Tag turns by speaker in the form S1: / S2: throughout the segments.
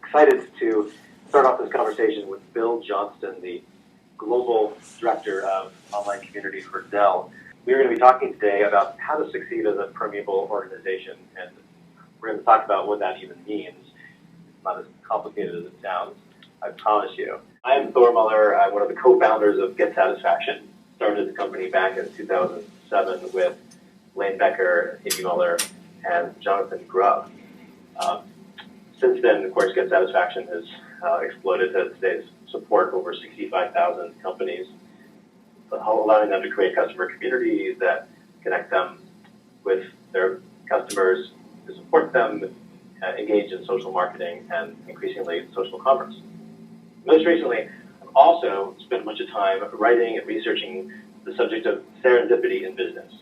S1: excited to start off this conversation with Bill Johnston, the Global Director of Online Community for Dell. We're going to be talking today about how to succeed as a permeable organization, and we're going to talk about what that even means. It's not as complicated as it sounds, I promise you. I'm Thor Muller. I'm one of the co-founders of Get Satisfaction. Started the company back in 2007 with Lane Becker, Amy Muller, and Jonathan Grubb. Since then, of course, Get Satisfaction has exploded to today's support over 65,000 companies, allowing them to create customer communities that connect them with their customers, to support them, engage in social marketing, and increasingly social commerce. Most recently, I've also spent much of time writing and researching the subject of serendipity in business.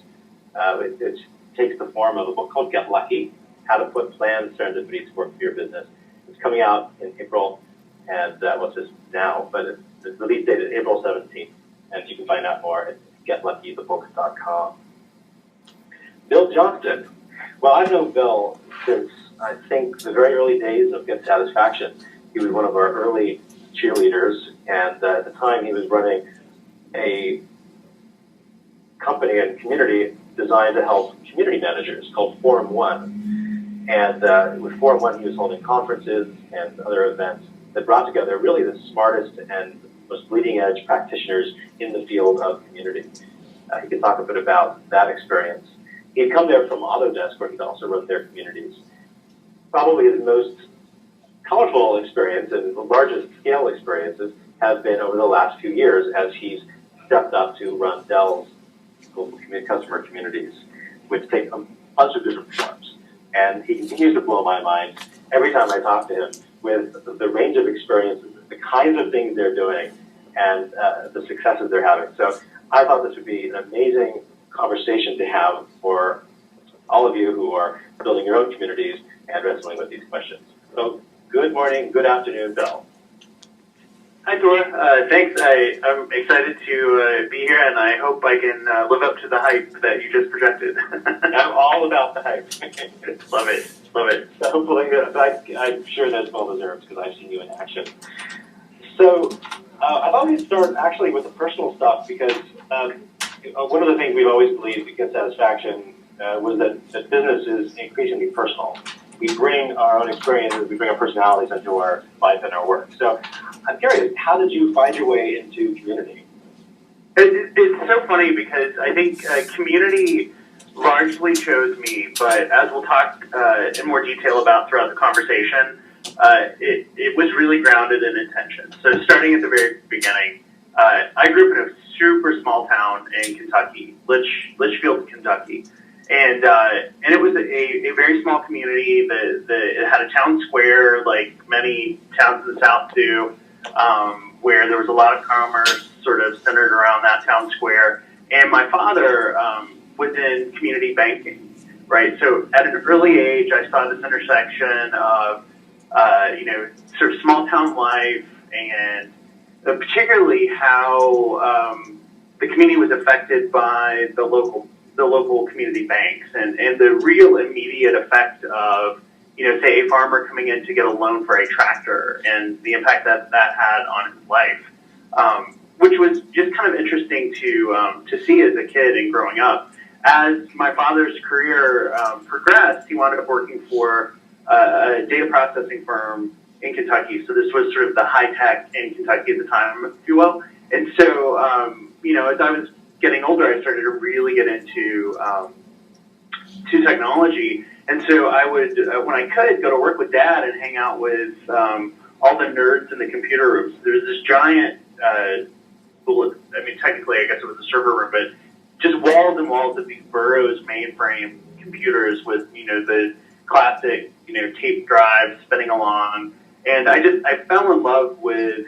S1: It takes the form of a book called Get Lucky, How to Put Planned Serendipity to Work for Your Business. It's coming out in April, and what's this now? But the release date is April 17th, and you can find out more at getluckythebook.com. Bill Johnston. Well, I've known Bill since, I think, the very early days of Get Satisfaction. He was one of our early cheerleaders, and at the time he was running a company and community designed to help community managers called Forum One. And with Forum One, he was holding conferences and other events that brought together really the smartest and most bleeding-edge practitioners in the field of community. He could talk a bit about that experience. He had come there from Autodesk, where he'd also run their communities. Probably his most colorful experience and the largest scale experiences have been over the last few years as he's stepped up to run Dell's global customer communities, which take a bunch of different forms. And he continues to blow my mind every time I talk to him with the range of experiences, the kinds of things they're doing, and the successes they're having. So I thought this would be an amazing conversation to have for all of you who are building your own communities and wrestling with these questions. So good morning, good afternoon, Bill.
S2: Hi, Thor. Thanks. I'm excited to be here, and I hope I can live up to the hype that you just projected.
S1: I'm all about the hype.
S2: Love it. Love it.
S1: So hopefully, I'm sure that's well deserved because I've seen you in action. So I thought we'd start actually with the personal stuff because one of the things we've always believed at Get Satisfaction was that business is increasingly personal. We bring our own experiences, we bring our personalities into our life and our work. So I'm curious, how did you find your way into community?
S2: It's so funny because I think community largely chose me, but as we'll talk in more detail about throughout the conversation, it was really grounded in intention. So starting at the very beginning, I grew up in a super small town in Kentucky, Litchfield, Kentucky. And it was a very small community. It had a town square, like many towns in the South do, where there was a lot of commerce sort of centered around that town square. And my father was in community banking, right? So at an early age, I saw this intersection of, sort of small town life and particularly how the community was affected by the local community banks and the real immediate effect of, say a farmer coming in to get a loan for a tractor and the impact that had on his life, which was just kind of interesting to see as a kid and growing up. As my father's career progressed, he wound up working for a data processing firm in Kentucky. So this was sort of the high tech in Kentucky at the time, if you will. And so, as I was getting older, I started to really get into to technology. And so I would, when I could, go to work with Dad and hang out with all the nerds in the computer rooms. There's this giant, technically I guess it was a server room, but just walls and walls of these Burroughs mainframe computers with, the classic, tape drives spinning along. And I fell in love with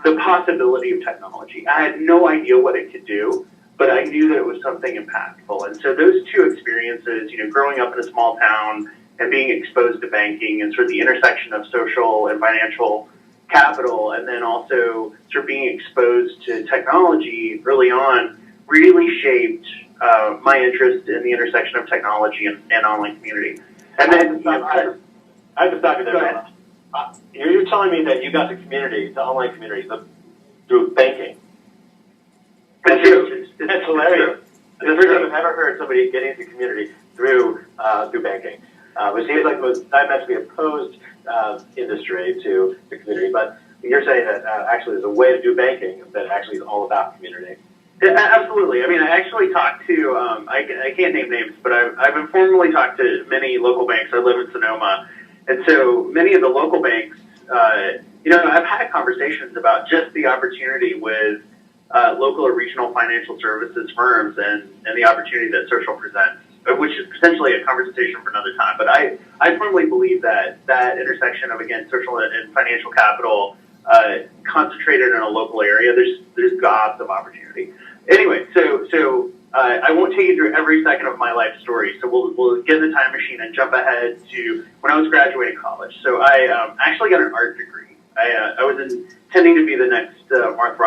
S2: the possibility of technology. I had no idea what it could do, but I knew that it was something impactful. And so those two experiences, growing up in a small town and being exposed to banking and sort of the intersection of social and financial capital, and then also sort of being exposed to technology early on, really shaped my interest in the intersection of technology and online community. And then,
S1: I have to stop you there. You're telling me that you got the community, the online community, through banking.
S2: It's true.
S1: It's hilarious. It's the first time I've ever heard somebody get into community through banking. It seems like it was diametrically opposed industry to the community, but you're saying that actually there's a way to do banking that actually is all about community.
S2: Yeah, absolutely. I mean, I actually talked to, I can't name names, but I've informally talked to many local banks. I live in Sonoma. And so many of the local banks, I've had conversations about just the opportunity with local or regional financial services firms and the opportunity that social presents, which is potentially a conversation for another time. But I firmly believe that intersection of, again, social and financial capital concentrated in a local area, there's gobs of opportunity. Anyway, so I won't take you through every second of my life story. So we'll get in the time machine and jump ahead to when I was graduating college. So I actually got an art degree. I was intending to be the next Mark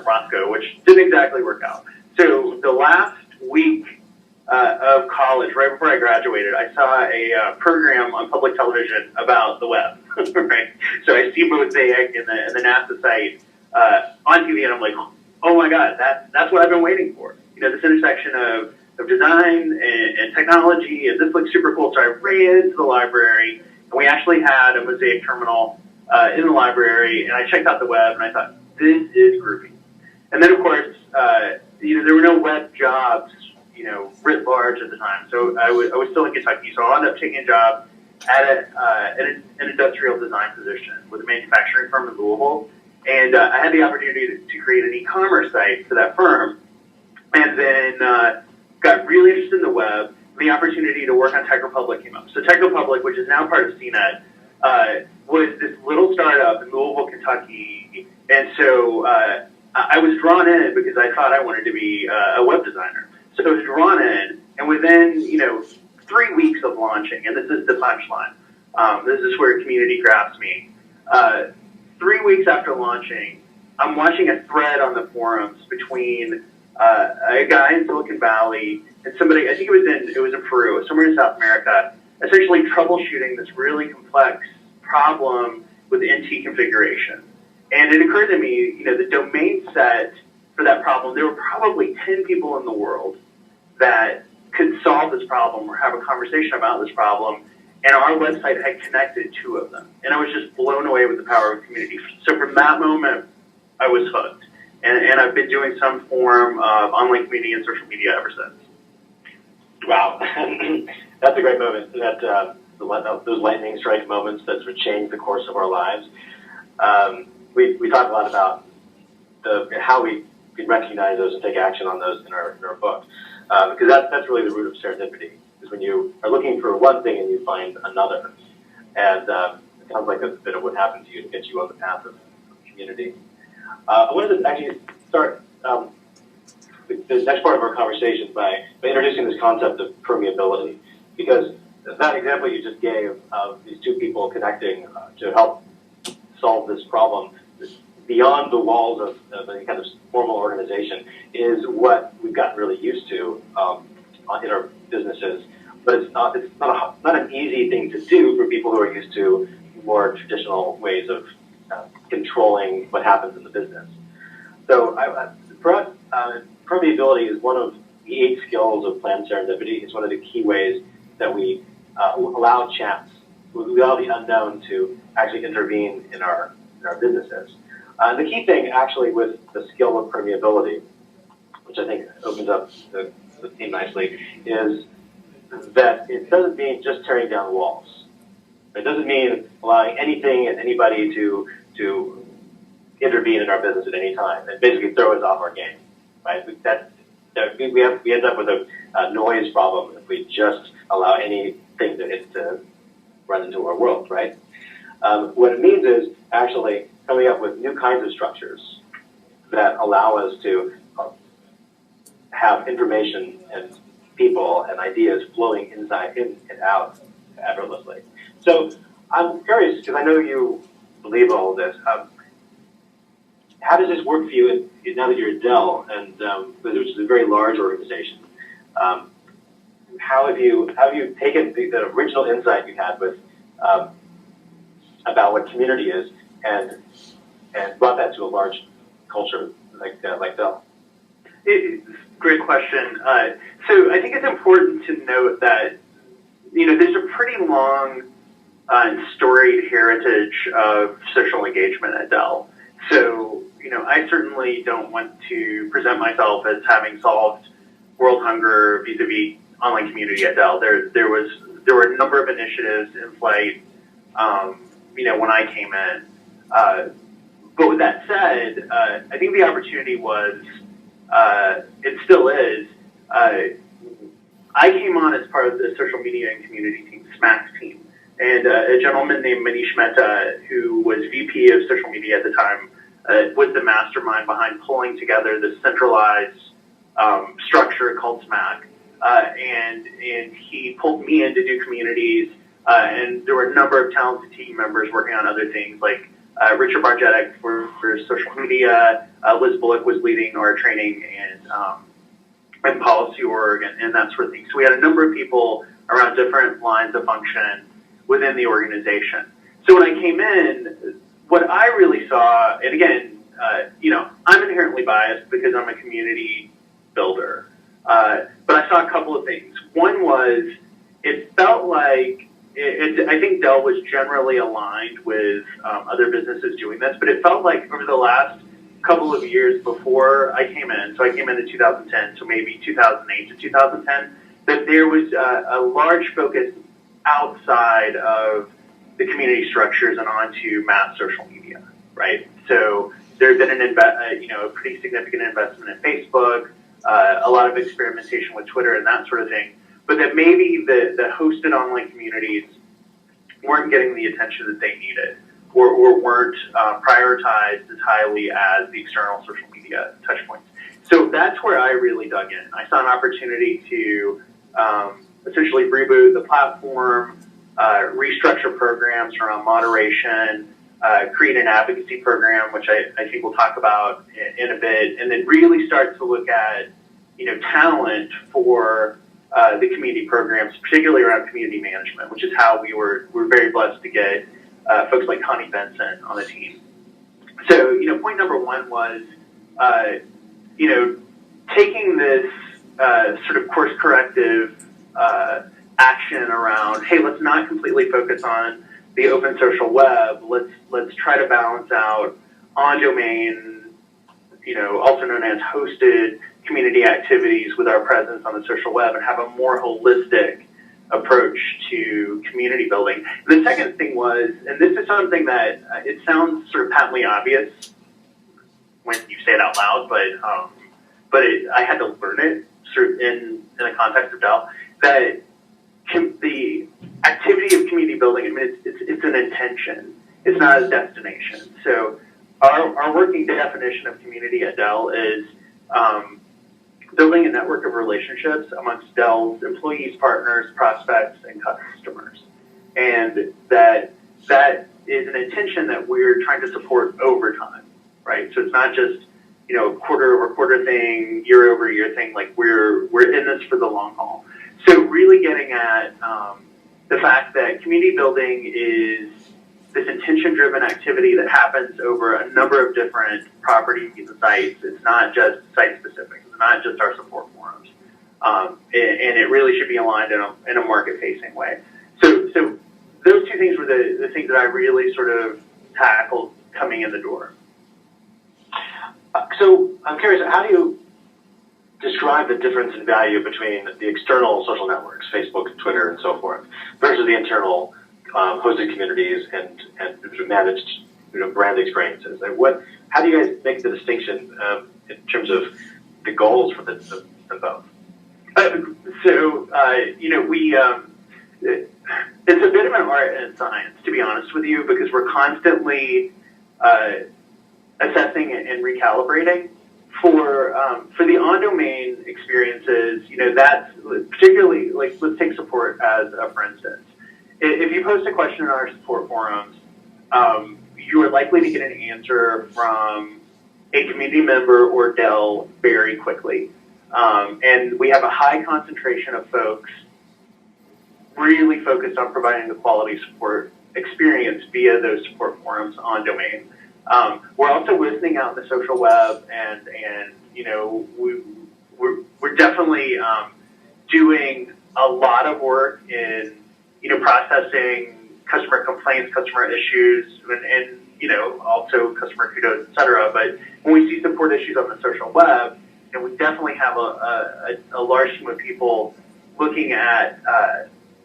S2: Roscoe, which didn't exactly work out. So the last week of college, right before I graduated, I saw a program on public television about the web. Right? So I see Mosaic and the NASA site on TV, and I'm like, oh my God, that's what I've been waiting for. This intersection of design and technology, and this looks super cool. So I ran into the library, and we actually had a Mosaic terminal in the library, and I checked out the web, and I thought, this is groovy. And then, of course, there were no web jobs, writ large at the time. So I was still in Kentucky, so I ended up taking a job at an industrial design position with a manufacturing firm in Louisville. And I had the opportunity to create an e-commerce site for that firm, and then got really interested in the web. The opportunity to work on Tech Republic came up. So Tech Republic, which is now part of CNET, was this little startup in Louisville, Kentucky. And so I was drawn in because I thought I wanted to be a web designer. So I was drawn in, and within 3 weeks of launching, and this is the punchline, this is where community grabs me. 3 weeks after launching, I'm watching a thread on the forums between a guy in Silicon Valley and somebody, I think it was in Peru, somewhere in South America, essentially troubleshooting this really complex problem with NT configuration. And it occurred to me, the domain set for that problem, there were probably 10 people in the world that could solve this problem or have a conversation about this problem. And our website had connected 2 of them. And I was just blown away with the power of community. So from that moment, I was hooked. And I've been doing some form of online community and social media ever since.
S1: Wow. That's a great moment. Those lightning strike moments that sort of change the course of our lives. We talk a lot about how we can recognize those and take action on those in our book. Because that's really the root of serendipity. Is when you are looking for one thing and you find another. And it sounds like that's a bit of what happened to you to get you on the path of community. I wanted to actually start the next part of our conversation by introducing this concept of permeability. Because that example you just gave of these 2 people connecting to help solve this problem beyond the walls of any kind of formal organization is what we've gotten really used to in our businesses, but it's not an easy thing to do for people who are used to more traditional ways of controlling what happens in the business. So for us, permeability is one of the 8 skills of planned serendipity. It's one of the key ways that we allow chance, we allow the unknown to actually intervene in our businesses. The key thing actually with the skill of permeability, which I think opens up the theme nicely, is that it doesn't mean just tearing down walls. It doesn't mean allowing anything and anybody to intervene in our business at any time and basically throw us off our game. Right? We end up with a noise problem if we just allow anything to run into our world. Right? What it means is actually coming up with new kinds of structures that allow us to have information and people and ideas flowing in and out effortlessly. So I'm curious, because I know you believe all of this, how does this work for you now that you're at Dell, and which is a very large organization? How have you taken the original insight you had with about what community is, and brought that to a large culture like Dell?
S2: Great question. So I think it's important to note that, there's a pretty long and storied heritage of social engagement at Dell. So, I certainly don't want to present myself as having solved world hunger vis-a-vis online community at Dell. There were a number of initiatives in flight, when I came in. But with that said, I think the opportunity was, it still is, I came on as part of the social media and community team, SMAC team. And a gentleman named Manish Mehta, who was VP of social media at the time, was the mastermind behind pulling together this centralized structure called SMAC. And he pulled me in to do communities, and there were a number of talented team members working on other things, like Richard Barjetic for social media. Liz Bullock was leading our training and policy org and that sort of thing. So we had a number of people around different lines of function within the organization. So when I came in, what I really saw, and again, I'm inherently biased because I'm a community builder, but I saw a couple of things. One was, it felt like, I think Dell was generally aligned with other businesses doing this, but it felt like over the last couple of years before I came in, so I came in 2010, so maybe 2008 to 2010, that there was a large focus outside of the community structures and onto mass social media, right? So there's been a pretty significant investment in Facebook, a lot of experimentation with Twitter and that sort of thing, but that maybe the hosted online communities weren't getting the attention that they needed, or weren't prioritized as highly as the external social media touchpoints. So that's where I really dug in. I saw an opportunity to essentially reboot the platform, restructure programs around moderation, create an advocacy program, which I think we'll talk about in a bit, and then really start to look at, talent for the community programs, particularly around community management, which is how we're very blessed to get folks like Connie Benson on the team. So, point number one was, taking this sort of course corrective action around, hey, let's not completely focus on the open social web. Let's try to balance out on-domain, also known as hosted community activities with our presence on the social web, and have a more holistic approach to community building. And the second thing was, and this is something that it sounds sort of patently obvious when you say it out loud, but I had to learn it sort of in the context of Dell, that the activity of community building, it's an intention. It's not a destination. So our working definition of community at Dell is building a network of relationships amongst Dell's employees, partners, prospects, and customers. And that is an intention that we're trying to support over time, right? So it's not just, quarter-over-quarter thing, year-over-year thing. Like we're in this for the long haul. So really getting at the fact that community building is this intention-driven activity that happens over a number of different properties and sites. It's not just site-specific. It's not just our support forums. And it really should be aligned in a market-facing way. So those two things were the things that I really sort of tackled coming in the door.
S1: So I'm curious, how do you describe the difference in value between the external social networks, Facebook, Twitter, and so forth, versus the internal hosted communities and managed brand experiences? And how do you guys make the distinction in terms of the goals for both? It's a bit of an art and science, to be honest with you, because we're constantly assessing and recalibrating. For the on-domain experiences, that's particularly, like, let's take support as for instance. If you post a question in our support forums, you are likely to get an answer from a community member or Dell very quickly. And we have a high concentration of folks really focused on providing the quality support experience
S2: via those support forums on domain. We're also listening out in the social web, and we're definitely doing a lot of work in processing customer complaints, customer issues, and also customer kudos, et cetera. But when we see support issues on the social web, we definitely have a large team of people looking at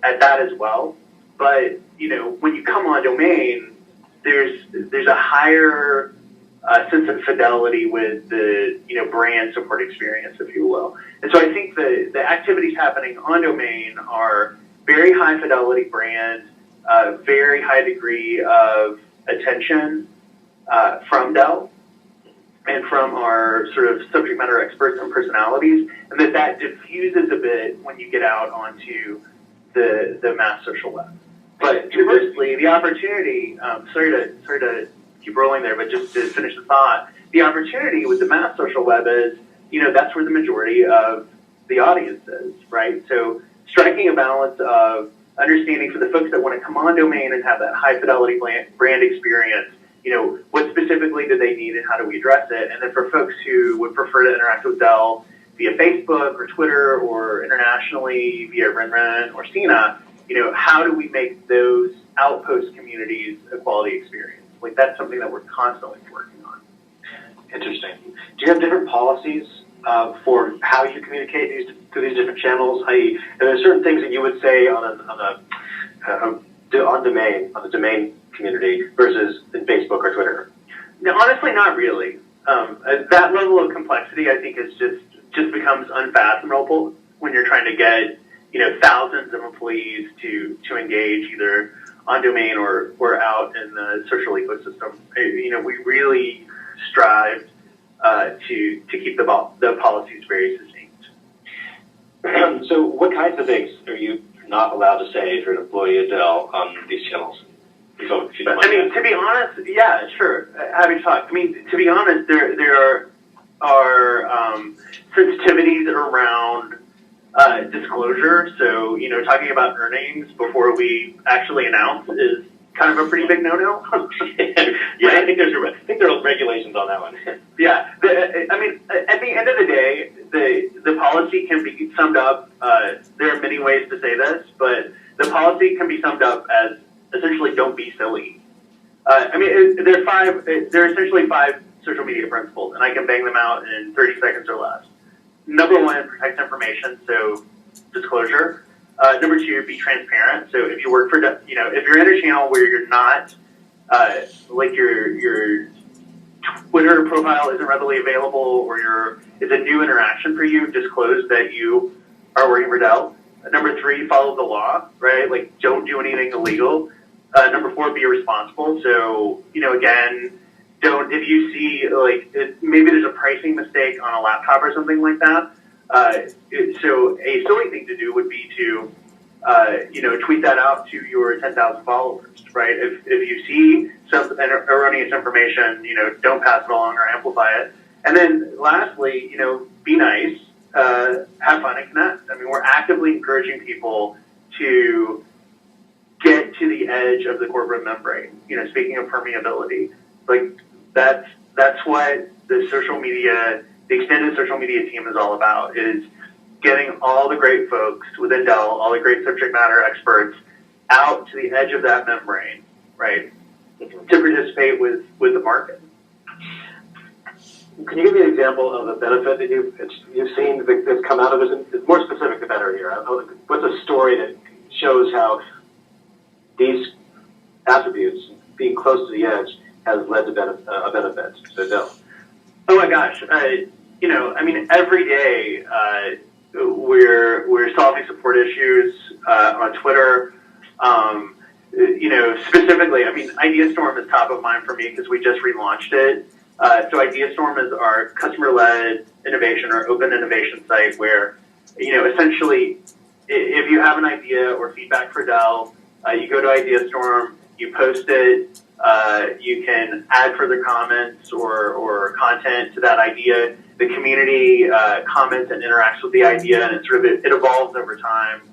S2: that as well. But when you come on domain, there's a higher sense of fidelity with the brand support experience, if you will. And so I think the activities happening on domain are very high fidelity brand, very high degree of attention from Dell and from our sort of subject matter experts and personalities, and that diffuses a bit when you get out onto the mass social web. But conversely, the opportunity, sorry to keep rolling there, but just to finish the thought, the opportunity with the mass social web is, that's where the majority of the audience is, right? So striking a balance of understanding for the folks that want to come on domain and have that high fidelity brand experience, what specifically do they need and how do we address it? And then for folks who would prefer to interact with Dell via Facebook or Twitter or internationally via RenRen or Cena, how do we make those outpost communities a quality experience? Like, that's something that we're constantly working on.
S1: Interesting. Do you have different policies for how you communicate through these different channels? Are there certain things that you would say on the domain community versus in Facebook or Twitter?
S2: No, honestly, not really. That level of complexity, I think, is just becomes unfathomable when you're trying to get thousands of employees to engage either on domain or out in the social ecosystem. We really strive to keep the policies very succinct.
S1: So what kinds of things are you not allowed to say if you're an employee at Dell on these channels? So,
S2: to be honest, yeah, sure. Happy to talk. To be honest, there are sensitivities around disclosure. So, talking about earnings before we actually announce is kind of a pretty big no-no.
S1: Yeah, I think there are regulations on that one.
S2: Yeah, at the end of the day, the policy can be summed up. There are many ways to say this, but the policy can be summed up as essentially don't be silly. There are essentially 5 social media principles, and I can bang them out in 30 seconds or less. Number 1, protect information, so disclosure. Number 2, be transparent. So if you work for, if you're in a channel where you're not, like your Twitter profile isn't readily available, or it's a new interaction for you, disclose that you are working for Dell. Number 3, follow the law, right? Like, don't do anything illegal. Number 4, be responsible. So, again, if you see, maybe there's a pricing mistake on a laptop or something like that. So a silly thing to do would be to, tweet that out to your 10,000 followers, right? If you see some erroneous information, don't pass it along or amplify it. And then lastly, be nice, have fun and connect. We're actively encouraging people to get to the edge of the corporate membrane. Speaking of permeability, that's what the extended social media team is all about, is getting all the great folks within Dell, all the great subject matter experts out to the edge of that membrane, right, to participate with the market.
S1: Can you give me an example of a benefit that you've seen that's come out of this? It's more specific, the better here. What's a story that shows how these attributes, being close to the edge, has led to a benefit to Dell?
S2: Oh my gosh. Every day we're solving support issues on Twitter. Specifically, IdeaStorm is top of mind for me because we just relaunched it. So IdeaStorm is our customer-led innovation or open innovation site where, essentially, if you have an idea or feedback for Dell, you go to IdeaStorm, you post it, you can add further comments or content to that idea. The community comments and interacts with the idea, and it evolves over time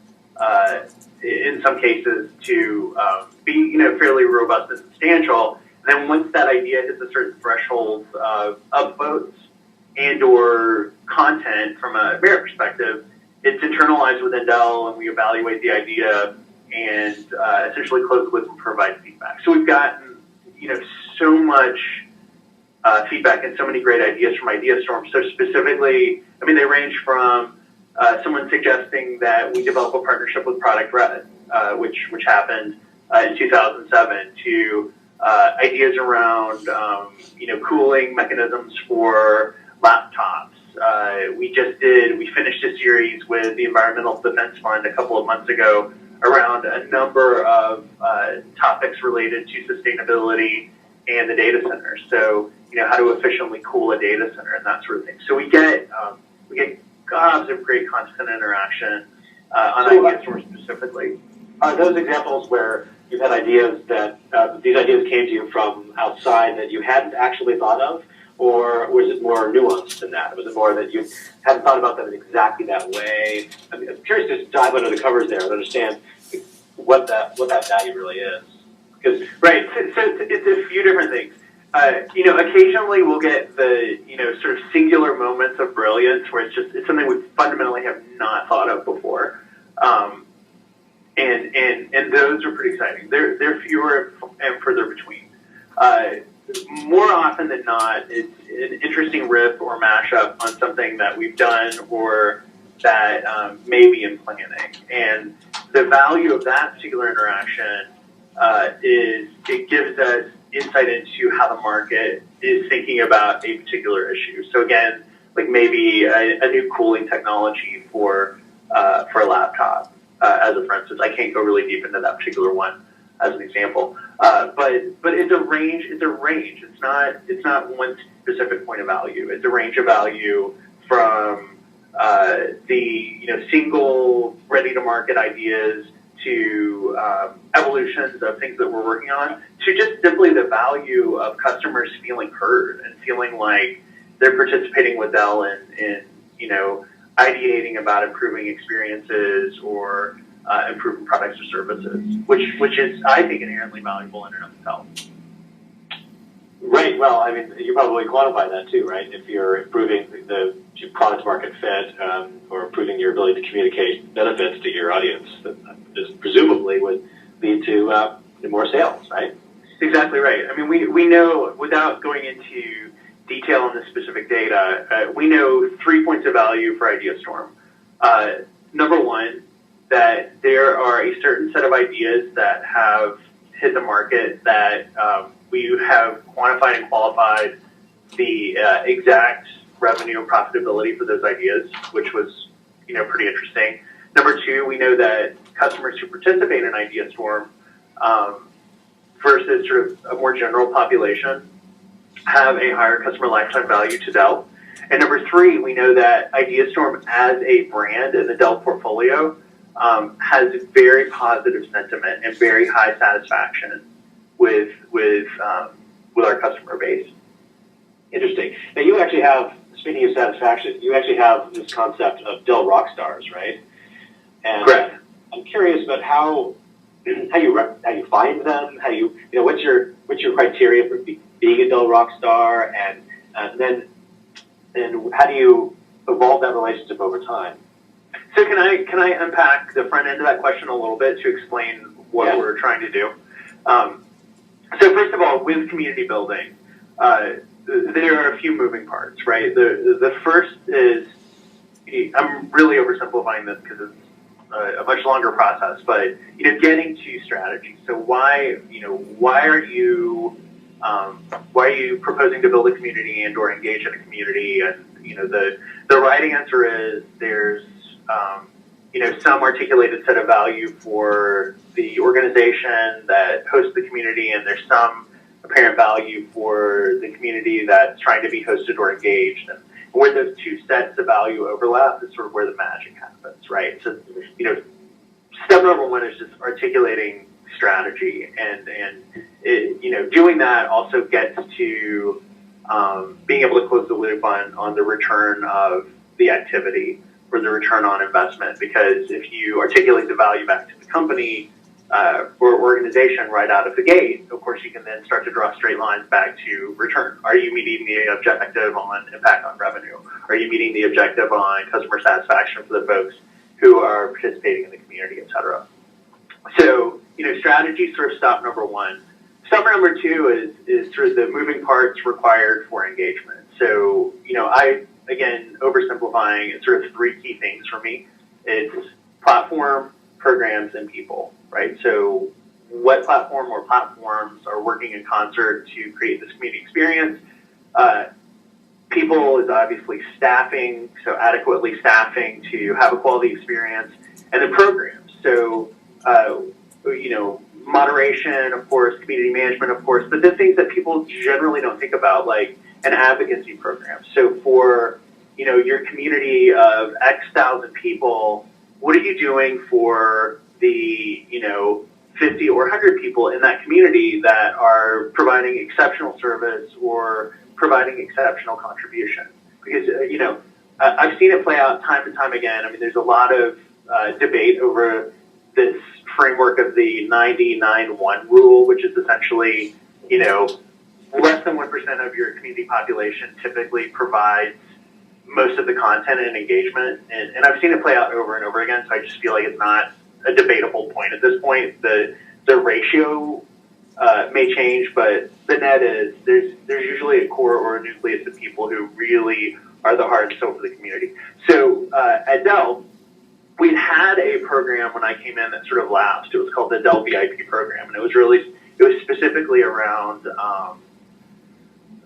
S2: in some cases to be fairly robust and substantial. And then once that idea hits a certain threshold of votes and or content from a merit perspective, it's internalized within Dell, and we evaluate the idea and essentially close the loop and provide feedback. So we've gotten so much feedback and so many great ideas from IdeaStorm. So specifically, they range from someone suggesting that we develop a partnership with Product Red, which happened in 2007, to ideas around cooling mechanisms for laptops. We finished a series with the Environmental Defense Fund a couple of months ago around a number of topics related to sustainability and the data center. So, how to efficiently cool a data center and that sort of thing. So we get gobs of great constant interaction on IdeaStorm specifically.
S1: Are those examples where you've had ideas that these ideas came to you from outside that you hadn't actually thought of, or was it more nuanced than that? Was it more that you hadn't thought about them in exactly that way? I'm curious to dive under the covers there and understand what that value really is.
S2: Right. So it's a few different things. Occasionally we'll get the sort of singular moments of brilliance where it's something we fundamentally have not thought of before, and those are pretty exciting. They're fewer and further between. More often than not, it's an interesting riff or mashup on something that we've done or that may be in planning. And the value of that particular interaction is it gives us insight into how the market is thinking about a particular issue. So again, like maybe a new cooling technology for a laptop, as a for instance. I can't go really deep into that particular one as an example, but it's a range. It's a range. It's not one specific point of value. It's a range of value from the single ready to market ideas to evolutions of things that we're working on, to just simply the value of customers feeling heard and feeling like they're participating with Dell in ideating about improving experiences or improving products or services, which is, I think, inherently valuable in and of itself.
S1: Right. Well, you probably quantify that too, right? If you're improving the product market fit or improving your ability to communicate benefits to your audience, that presumably would lead to more sales, right?
S2: Exactly right. We know, without going into detail on the specific data, we know 3 points of value for IdeaStorm. Number one, that there are a certain set of ideas that have hit the market that we have quantified and qualified the exact revenue and profitability for those ideas, which was pretty interesting. Number two, we know that customers who participate in IdeaStorm versus sort of a more general population have a higher customer lifetime value to Dell. And number three, we know that IdeaStorm as a brand in the Dell portfolio has very positive sentiment and very high satisfaction with our customer base.
S1: Interesting. Now you actually have, speaking of satisfaction, you actually have this concept of Dell Rockstars, right? And
S2: correct.
S1: I'm curious about how you find them, what's your criteria for being a Dell Rockstar, and then how do you evolve that relationship over time?
S2: So can I unpack the front end of that question a little bit to explain what we're trying to do? So first of all, with community building, there are a few moving parts, right? The first is, I'm really oversimplifying this because it's a much longer process, but getting to strategy. So why are you proposing to build a community and or engage in a community? And the right answer is there's some articulated set of value for the organization that hosts the community, and there's some apparent value for the community that's trying to be hosted or engaged. And where those two sets of value overlap is sort of where the magic happens, right? So, step number one is just articulating strategy, and doing that also gets to being able to close the loop on the return of the activity. or the return on investment, because if you articulate the value back to the company or organization right out of the gate, of course you can then start to draw straight lines back to return. Are you meeting the objective on impact on revenue? Are you meeting the objective on customer satisfaction for the folks who are participating in the community, et cetera? So, strategy is sort of stop number one. Step number two is sort of the moving parts required for engagement. So, again, oversimplifying, it's sort of three key things for me. It's platform, programs, and people, right? So what platform or platforms are working in concert to create this community experience? People is obviously staffing, so adequately staffing to have a quality experience, and then programs. So, moderation, of course, community management, of course, but the things that people generally don't think about, like an advocacy program. So for, your community of X thousand people, what are you doing for the, 50 or 100 people in that community that are providing exceptional service or providing exceptional contribution? Because, I've seen it play out time and time again. I mean, there's a lot of debate over this framework of the 90-9-1 rule, which is essentially, less than 1% of your community population typically provides most of the content and engagement. And I've seen it play out over and over again, so I just feel like it's not a debatable point at this point. The ratio may change, but the net is there's usually a core or a nucleus of people who really are the heart and soul for the community. So at Dell, we had a program when I came in that sort of lapsed. It was called the Dell VIP program, and it was specifically around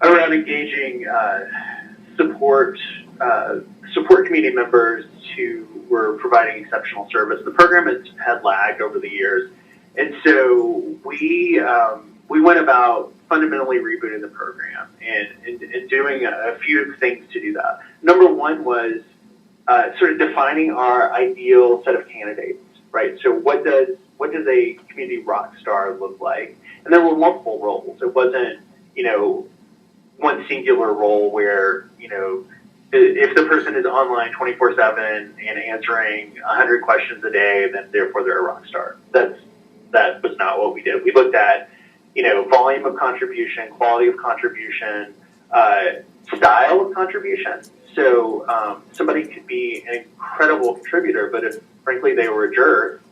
S2: engaging support community members who were providing exceptional service. The program has had lagged over the years, and so we went about fundamentally rebooting the program and doing a few things to do that. Number one was sort of defining our ideal set of candidates, right? So what does a community rock star look like? And there were multiple roles. It wasn't, one singular role where, if the person is online 24/7 and answering 100 questions a day, then therefore they're a rock star. That was not what we did. We looked at, volume of contribution, quality of contribution, style of contribution. So somebody could be an incredible contributor, but if, frankly, they were a jerk,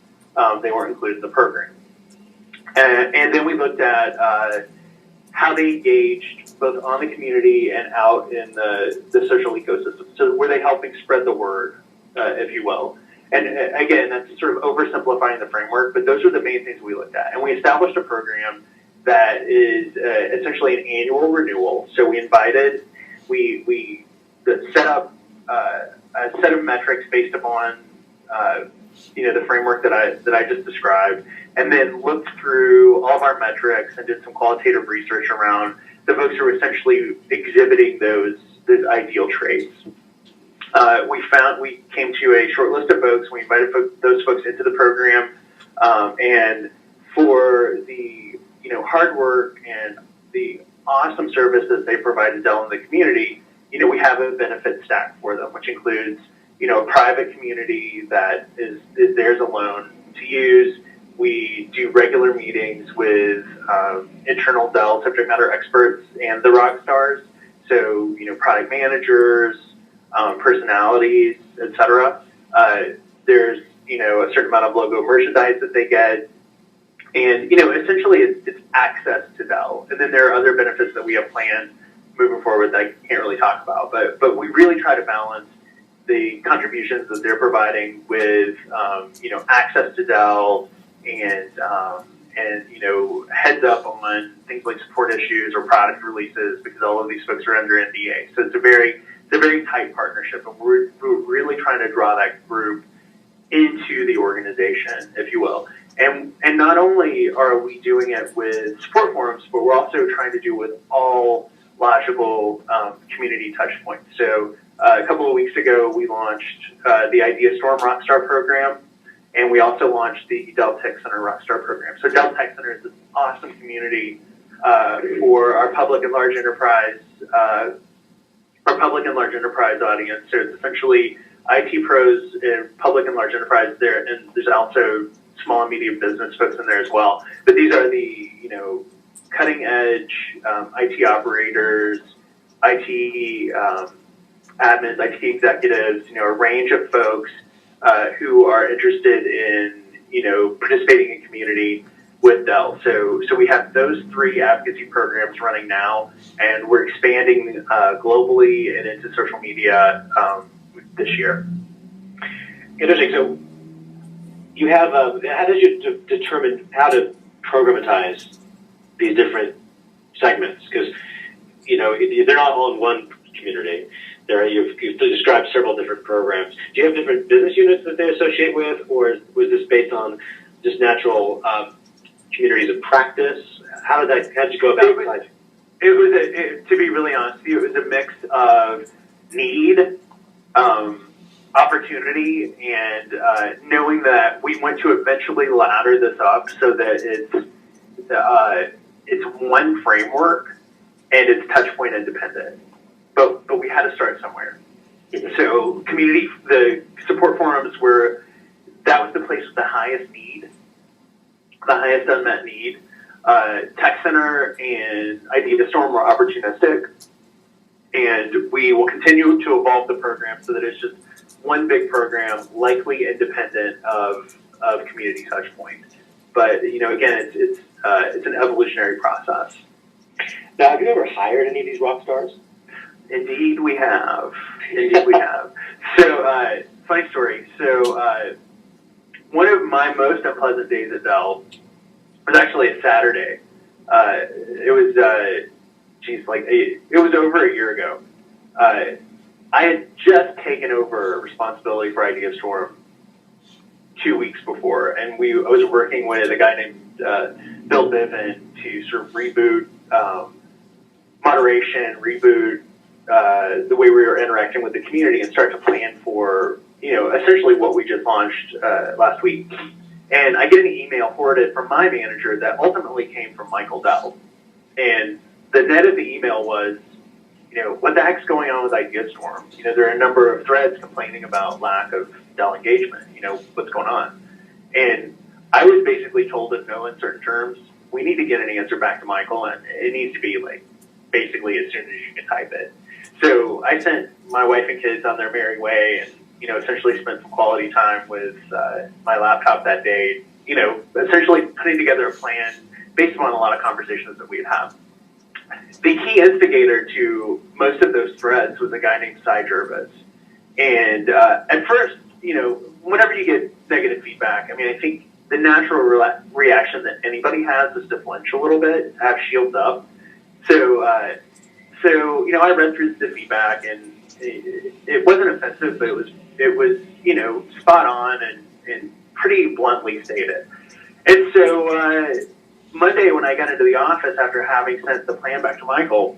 S2: they weren't included in the program. And then we looked at how they engaged both on the community and out in the social ecosystem. So were they helping spread the word, if you will? And again, that's sort of oversimplifying the framework, but those are the main things we looked at. And we established a program that is essentially an annual renewal. So we set up a set of metrics based upon the framework that I just described, and then looked through all of our metrics and did some qualitative research around the folks who are essentially exhibiting those ideal traits. We came to a short list of folks. We invited those folks into the program, and for the hard work and the awesome services they provide to Dell in the community, we have a benefit stack for them, which includes a private community that is theirs alone to use. We do regular meetings with internal Dell subject matter experts and the rock stars. So, product managers, personalities, etc. There's, a certain amount of logo merchandise that they get. And, essentially it's access to Dell. And then there are other benefits that we have planned moving forward that I can't really talk about. But we really try to balance the contributions that they're providing with, access to Dell and heads up on things like support issues or product releases, because all of these folks are under NDA. So it's a very tight partnership, and we're really trying to draw that group into the organization, if you will. And not only are we doing it with support forums, but we're also trying to do it with all logical community touch points. So a couple of weeks ago, we launched the Idea Storm Rockstar program, and we also launched the Dell Tech Center Rockstar program. So Dell Tech Center is this awesome community for our public and large enterprise audience. So it's essentially IT pros in public and large enterprise there, and there's also small and medium business folks in there as well. But these are the, cutting edge IT operators, IT admins, IT executives, a range of folks who are interested in, participating in community with Dell. So we have those 3 advocacy programs running now, and we're expanding globally and into social media this year.
S1: Interesting. So you have, how did you determine how to programatize these different segments? Because, they're not all in one community. You've described several different programs. Do you have different business units that they associate with, or was this based on just natural communities of practice? How did you go about it?
S2: To be really honest with you, it was a mix of need, opportunity, and knowing that we want to eventually ladder this up so that it's one framework and it's touch point independent. But we had to start somewhere. So the support forums that was the place with the highest need, the highest unmet need. Tech Center and Idea Storm were opportunistic, and we will continue to evolve the program so that it's just one big program, likely independent of community touch points. But again, it's an evolutionary process.
S1: Now, have you ever hired any of these rock stars?
S2: Indeed, we have. So, funny story. So, one of my most unpleasant days at Dell was actually a Saturday. It was, it was over a year ago. I had just taken over responsibility for Idea Storm 2 weeks before, and I was working with a guy named Bill Biven to sort of reboot moderation, reboot the way we were interacting with the community, and start to plan for, essentially what we just launched last week. And I get an email forwarded from my manager that ultimately came from Michael Dell. And the net of the email was, what the heck's going on with IdeaStorm? There are a number of threads complaining about lack of Dell engagement. What's going on? And I was basically told in no uncertain terms, we need to get an answer back to Michael, and it needs to be basically as soon as you can type it. So I sent my wife and kids on their merry way, and essentially spent some quality time with my laptop that day. Essentially putting together a plan based on a lot of conversations that we'd had. The key instigator to most of those threads was a guy named Cy Jervis. And at first, whenever you get negative feedback, I think the natural reaction that anybody has is to flinch a little bit, have shields up. So I read through the feedback, and it wasn't offensive, but it was spot on and pretty bluntly stated. And so Monday, when I got into the office after having sent the plan back to Michael,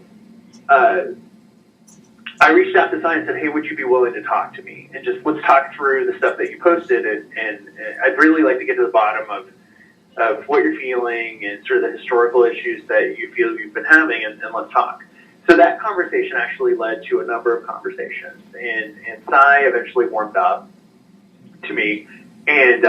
S2: I reached out to Cy and said, hey, would you be willing to talk to me? And just let's talk through the stuff that you posted, and I'd really like to get to the bottom of what you're feeling and sort of the historical issues that you feel you've been having, and let's talk. So that conversation actually led to a number of conversations, and Cy eventually warmed up to me and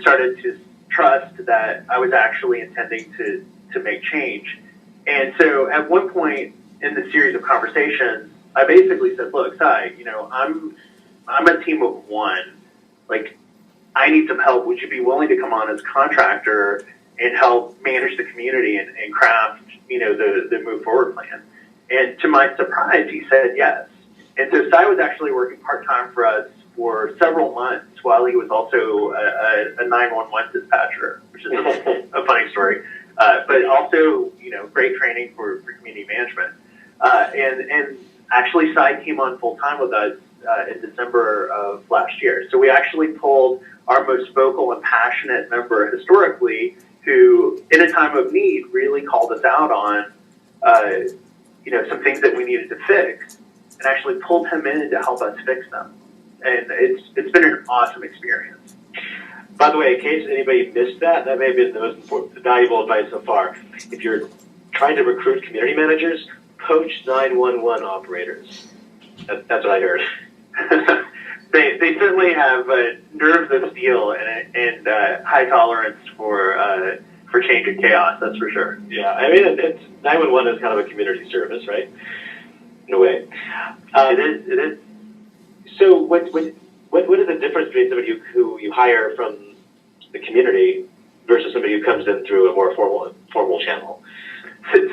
S2: started to trust that I was actually intending to make change. And so at one point in the series of conversations, I basically said, look, Cy, I'm a team of one. I need some help. Would you be willing to come on as a contractor and help manage the community and craft, the move forward plan? And to my surprise, he said yes. And so Cy was actually working part-time for us for several months while he was also a 911 dispatcher, which is a funny story. But also, great training for community management. And actually, Cy came on full-time with us in December of last year. So we actually pulled our most vocal and passionate member historically, who, in a time of need, really called us out on some things that we needed to fix, and actually pulled him in to help us fix them. And it's been an awesome experience.
S1: By the way, in case anybody missed that may have been the most valuable advice so far. If you're trying to recruit community managers, poach 911 operators. That's what I heard.
S2: They certainly have nerves of steel and high tolerance for change and chaos. That's for sure.
S1: Yeah, I mean, it's 911 is kind of a community service, right? In a way.
S2: It is. It is.
S1: So, what is the difference between somebody who you hire from the community versus somebody who comes in through a more formal channel?
S2: So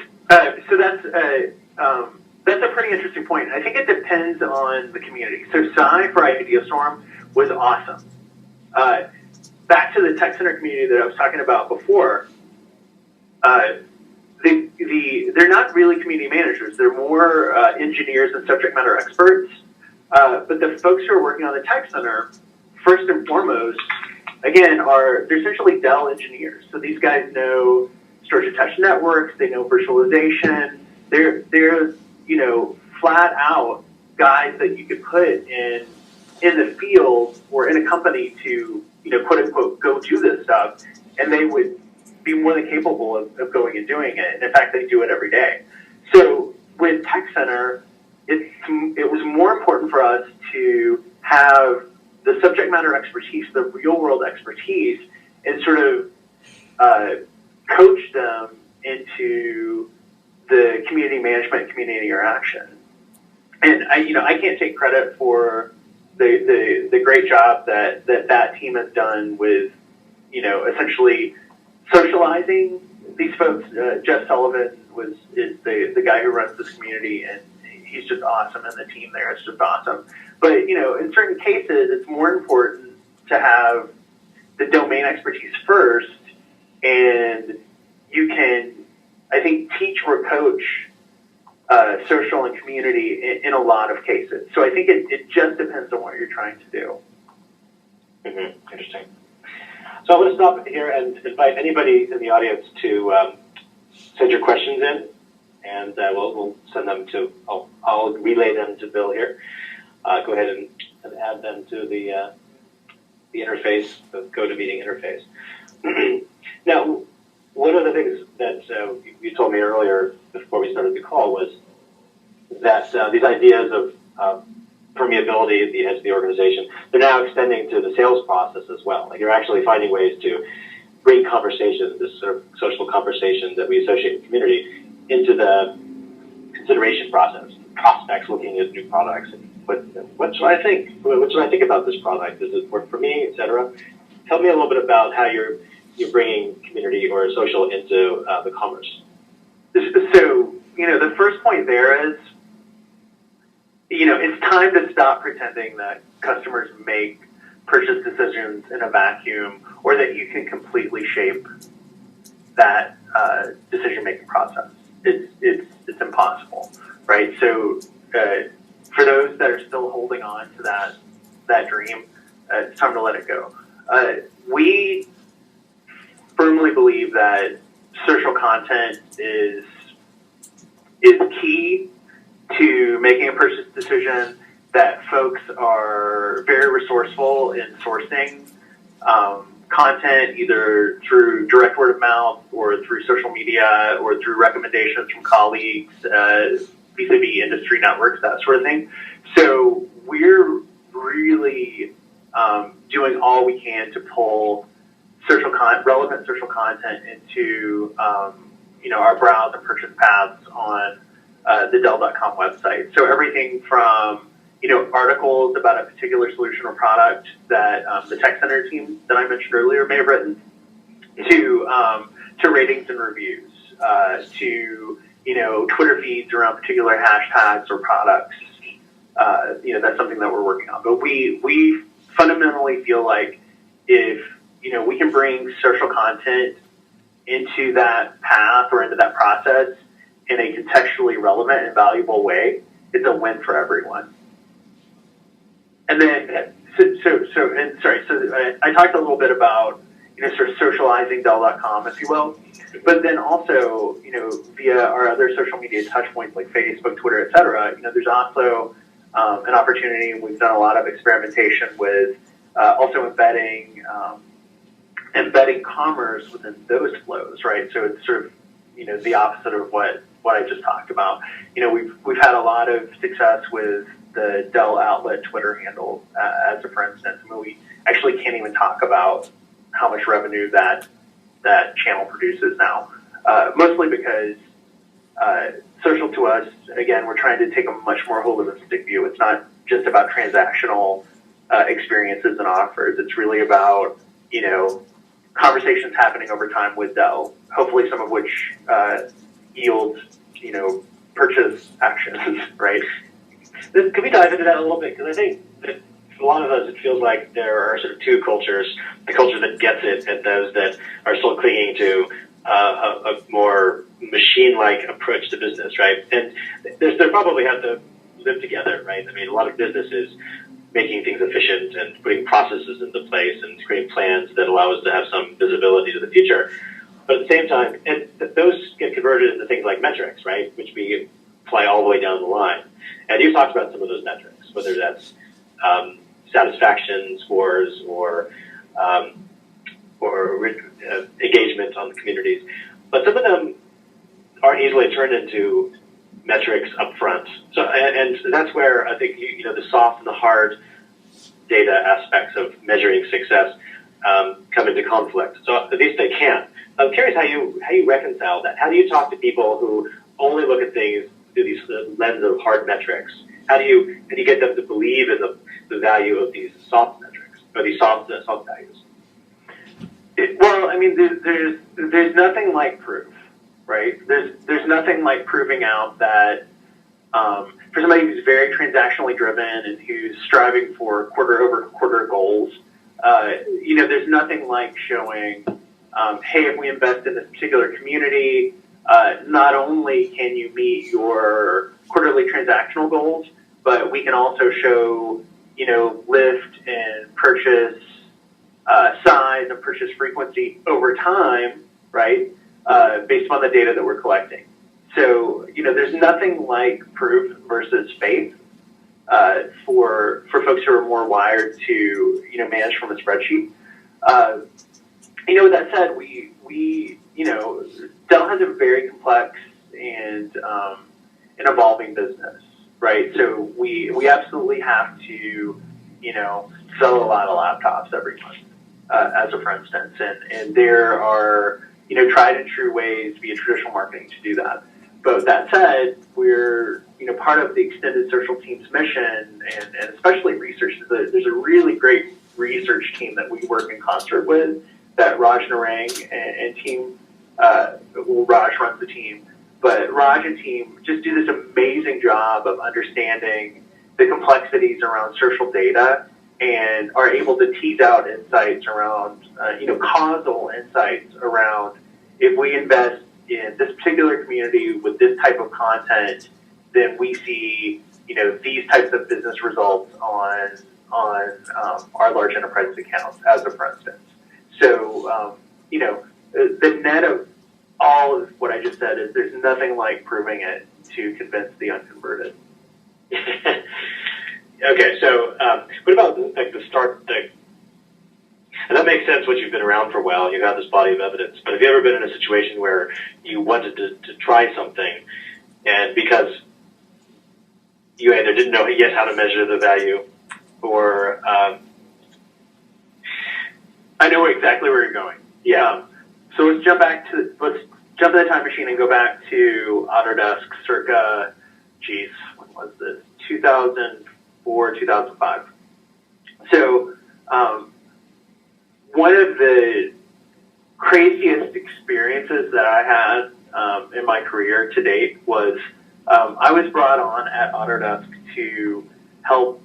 S2: that's a pretty interesting point. I think it depends on the community. So Cy for IdeaStorm was awesome. Back to the tech center community that I was talking about before, they're not really community managers. They're more engineers and subject matter experts. But the folks who are working on the tech center, first and foremost, again, they're essentially Dell engineers. So these guys know storage attached networks. They know virtualization. They're flat out guys that you could put in the field or in a company to, quote unquote, go do this stuff, and they would be more than capable of going and doing it. And in fact, they do it every day. So with Tech Center, it was more important for us to have the subject matter expertise, the real world expertise, and sort of coach them into the community management, community interaction. And I can't take credit for the great job that team has done with, essentially socializing these folks. Jeff Sullivan is the guy who runs this community, and he's just awesome, and the team there is just awesome. But, in certain cases, it's more important to have the domain expertise first, and you can, I think, teach or coach social and community in a lot of cases. So I think it just depends on what you're trying to do.
S1: Mm-hmm. Interesting. So I'm going to stop here and invite anybody in the audience to send your questions in, and we'll send them to, I'll relay them to Bill here. Go ahead and add them to the interface, the GoToMeeting interface. Now, one of the things that you told me earlier before we started the call was that these ideas of permeability at the edge of the organization, they're now extending to the sales process as well. Like you're actually finding ways to bring conversation, this sort of social conversation that we associate with community, into the consideration process. Prospects looking at new products and what should I think? What should I think about this product? Does it work for me, etc.? Tell me a little bit about how you're bringing community or social into the commerce.
S2: So, the first point there is, it's time to stop pretending that customers make purchase decisions in a vacuum, or that you can completely shape that decision-making process. It's impossible, right? So, for those that are still holding on to that dream, it's time to let it go. We firmly believe that social content is key to making a purchase decision, that folks are very resourceful in sourcing content, either through direct word of mouth or through social media or through recommendations from colleagues, vis-a-vis industry networks, that sort of thing. So we're really doing all we can to pull relevant social content into our browse and purchase paths on the Dell.com website. So everything from articles about a particular solution or product that the Tech Center team that I mentioned earlier may have written, to ratings and reviews, to Twitter feeds around particular hashtags or products. That's something that we're working on. But we fundamentally feel like if we can bring social content into that path or into that process in a contextually relevant and valuable way, it's a win for everyone. And then, I talked a little bit about, sort of socializing Dell.com, if you will, but then also, via our other social media touch points like Facebook, Twitter, et cetera, there's also an opportunity, and we've done a lot of experimentation with also embedding commerce within those flows, right? So it's sort of, the opposite of what I just talked about. We've had a lot of success with the Dell outlet Twitter handle, as a for instance. I mean, we actually can't even talk about how much revenue that channel produces now, mostly because social to us, again, we're trying to take a much more holistic view. It's not just about transactional experiences and offers. It's really about, conversations happening over time with Dell, hopefully some of which yield, purchase actions, right?
S1: Can we dive into that a little bit? Because I think that for a lot of us, it feels like there are sort of two cultures: the culture that gets it, and those that are still clinging to a more machine-like approach to business, right? And they probably have to live together, right? I mean, a lot of businesses making things efficient and putting processes into place and creating plans that allow us to have some visibility to the future. But at the same time, and those get converted into things like metrics, right, which we apply all the way down the line. And you've talked about some of those metrics, whether that's satisfaction scores or engagement on the communities. But some of them aren't easily turned into metrics up front. So, and that's where I think the soft and the hard data aspects of measuring success come into conflict. So at least they can. I'm curious how you reconcile that. How do you talk to people who only look at things through these lens of hard metrics? How do you get them to believe in the value of these soft metrics or these soft values?
S2: Well, I mean, there's nothing like proof, right? There's nothing like proving out that for somebody who's very transactionally driven and who's striving for quarter-over-quarter goals, there's nothing like showing, hey, if we invest in this particular community, not only can you meet your quarterly transactional goals, but we can also show, lift and purchase size and purchase frequency over time, right, based on the data that we're collecting. So, there's nothing like proof versus faith for folks who are more wired to, manage from a spreadsheet. With that said, we Dell has a very complex and evolving business, right? So we absolutely have to, sell a lot of laptops every month, as a for instance, and there are, tried and true ways via traditional marketing to do that. But with that said, we're, part of the extended social team's mission, and especially research. There's a really great research team that we work in concert with, that Raj Narang and team, Raj runs the team, but Raj and team just do this amazing job of understanding the complexities around social data and are able to tease out insights around, causal insights around if we invest in this particular community with this type of content, then we see, these types of business results on our large enterprise accounts, as a for instance. So, the net of all of what I just said is there's nothing like proving it to convince the unconverted.
S1: Okay, so what about the start? And that makes sense. What you've been around for a while, you have this body of evidence. But have you ever been in a situation where you wanted to try something, and because you either didn't know yet how to measure the value, or
S2: I know exactly where you're going. Yeah. So let's jump in the time machine and go back to Autodesk circa, when was this? 2004, 2005. So one of the craziest experiences that I had in my career to date was I was brought on at Autodesk to help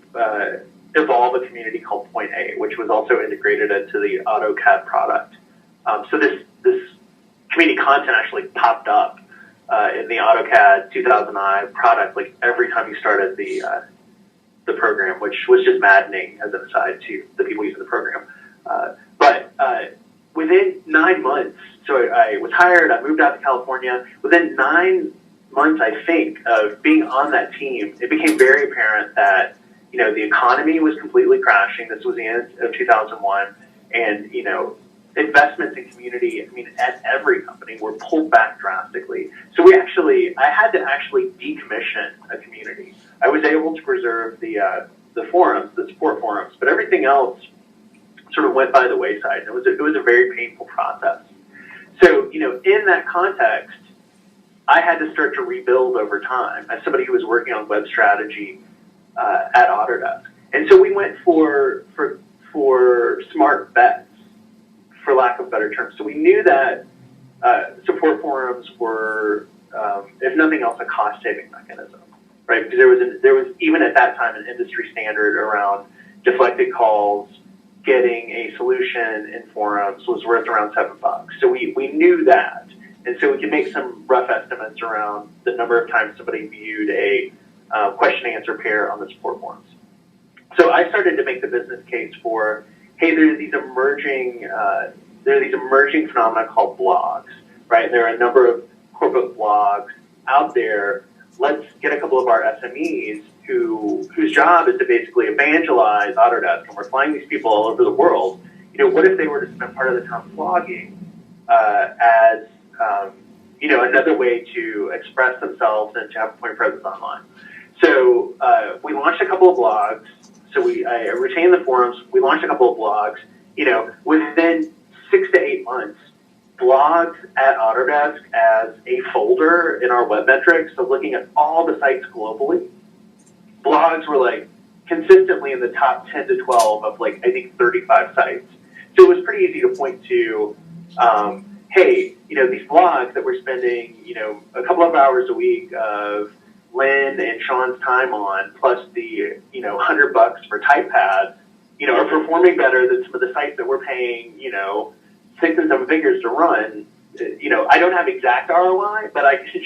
S2: evolve a community called Point A, which was also integrated into the AutoCAD product. So this community content actually popped up in the AutoCAD 2009 product, like every time you started the program, which was just maddening as an aside to the people using the program. But within 9 months, so I was hired, I moved out to California. Within 9 months, I think, of being on that team, it became very apparent that, the economy was completely crashing. This was the end of 2001. And, investments in community, at every company were pulled back drastically. So I had to actually decommission a community. I was able to preserve the forums, the support forums, but everything else sort of went by the wayside. And it was a very painful process. So, in that context, I had to start to rebuild over time as somebody who was working on web strategy at Autodesk. And so we went for smart bets, for lack of better terms. So we knew that support forums were, if nothing else, a cost-saving mechanism, right? Because there was even at that time an industry standard around deflected calls. Getting a solution in forums was worth around $7. So we knew that. And so we could make some rough estimates around the number of times somebody viewed a question and answer pair on the support forums. So I started to make the business case for, hey, there are these emerging phenomena called blogs, right? There are a number of corporate blogs out there. Let's get a couple of our SMEs whose job is to basically evangelize Autodesk, and we're flying these people all over the world. What if they were to spend part of the time blogging as another way to express themselves and to have a point of presence online? So we launched a couple of blogs. So I retained the forums. We launched a couple of blogs. Within 6 to 8 months, blogs at Autodesk as a folder in our web metrics, so looking at all the sites globally, blogs were like consistently in the top 10 to 12 of I think 35 sites. So it was pretty easy to point to, hey, these blogs that we're spending, a couple of hours a week of Lynn and Sean's time on, plus the, $100 for TypePad, are performing better than some of the sites that we're paying, 6 and 7 figures to run. I don't have exact ROI, but I can,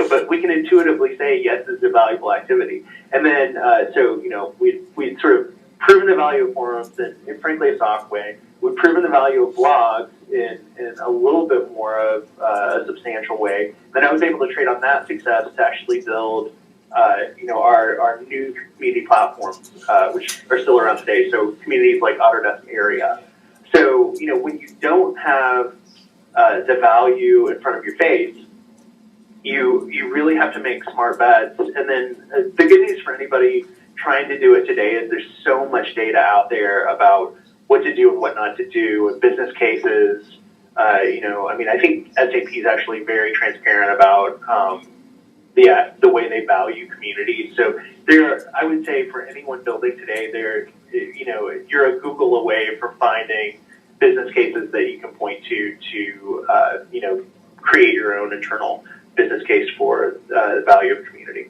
S2: but we can intuitively say, yes, this is a valuable activity. And then, we'd sort of proven the value of forums in frankly, a soft way. We've proven the value of blogs in a little bit more of a substantial way. Then I was able to trade on that success to actually build, our new community platforms, which are still around today. So communities like Autodesk Area. So, when you don't have the value in front of your face, you really have to make smart bets. And then the good news for anybody trying to do it today is there's so much data out there about what to do and what not to do, and business cases. I think SAP is actually very transparent about the way they value communities. So I would say for anyone building today, you're a Google away from finding business cases that you can point to create your own internal business case for the value of community.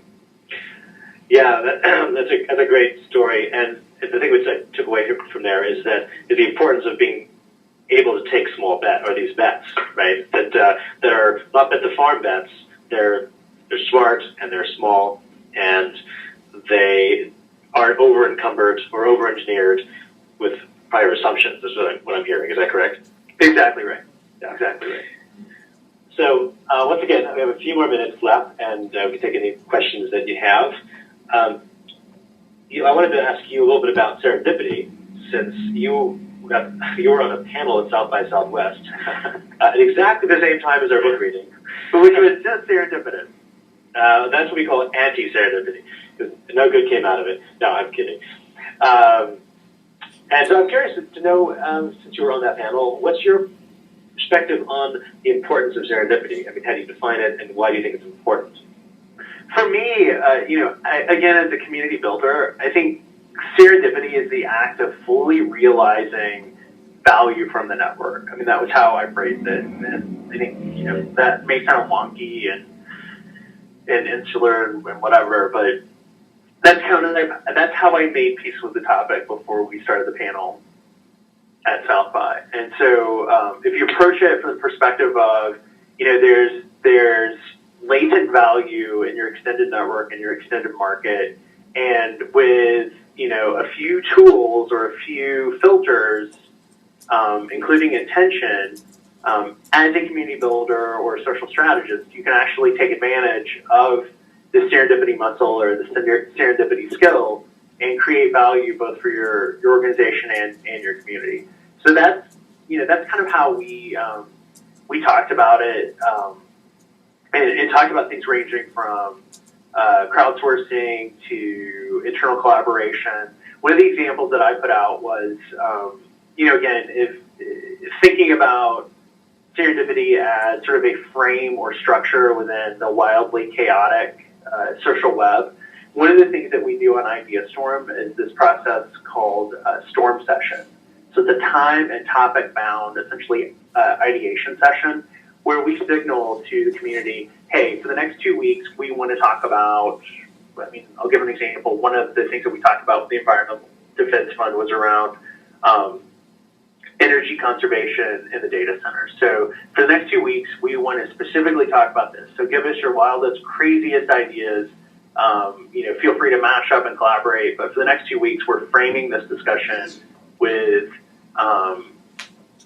S3: Yeah, that's a great story. And the thing which I took away from there is the importance of being able to take small bets, or these bets, right? That are not bet the farm bets. They're smart and they're small, and they aren't over encumbered or over engineered with prior assumptions. Is what I'm hearing. Is that correct?
S2: Exactly right.
S3: Yeah.
S2: Exactly right.
S3: So once again, we have a few more minutes left, and we can take any questions that you have. I wanted to ask you a little bit about serendipity, since you were on a panel at South by Southwest at exactly the same time as our book reading,
S2: But which was just serendipitous.
S3: That's what we call anti-serendipity, because no good came out of it. No, I'm kidding. And so I'm curious to know, since you were on that panel, what's your perspective on the importance of serendipity? I mean, how do you define it, and why do you think it's important?
S2: For me, again, as a community builder, I think serendipity is the act of fully realizing value from the network. I mean, that was how I phrased it, and I think that may sound wonky and insular and whatever, but that's how I made peace with the topic before we started the panel at South by. And so, if you approach it from the perspective of, there's latent value in your extended network and your extended market, and with a few tools or a few filters, including intention, as a community builder or a social strategist, you can actually take advantage of the serendipity muscle or the serendipity skill and create value both for your organization and your community. So that's kind of how we talked about it, and talked about things ranging from crowdsourcing to internal collaboration. One of the examples that I put out was, again, if thinking about serendipity as sort of a frame or structure within the wildly chaotic social web, one of the things that we do on IdeaStorm is this process called Storm Session. So it's a time and topic bound, essentially, ideation session where we signal to the community, hey, for the next 2 weeks, we want to talk about, I'll give an example. One of the things that we talked about with the Environmental Defense Fund was around energy conservation in the data center. So for the next 2 weeks, we want to specifically talk about this. So give us your wildest, craziest ideas. Feel free to mash up and collaborate. But for the next 2 weeks, we're framing this discussion with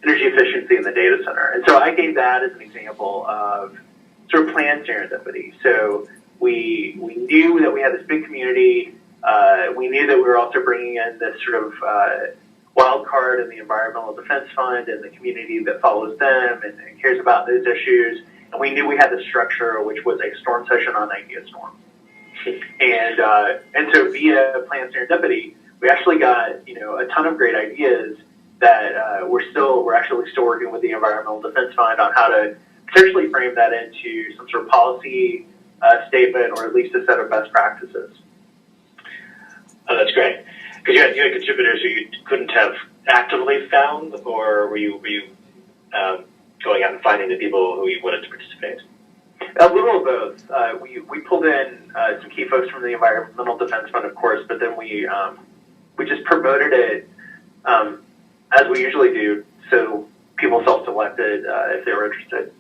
S2: energy efficiency in the data center. And so I gave that as an example of sort of planned serendipity. So we knew that we had this big community. We knew that we were also bringing in this sort of wild card in the Environmental Defense Fund and the community that follows them and cares about those issues. And we knew we had the structure, which was a storm session on IdeaStorm. And so via planned serendipity, we actually got a ton of great ideas that we're actually still working with the Environmental Defense Fund on how to potentially frame that into some sort of policy statement or at least a set of best practices.
S3: Oh, that's great. Because you had contributors who you couldn't have actively found, or were you going out and finding the people who you wanted to participate?
S2: A little of both. We pulled in some key folks from the Environmental Defense Fund, of course, but then we just promoted it as we usually do, so people self-selected if they were interested.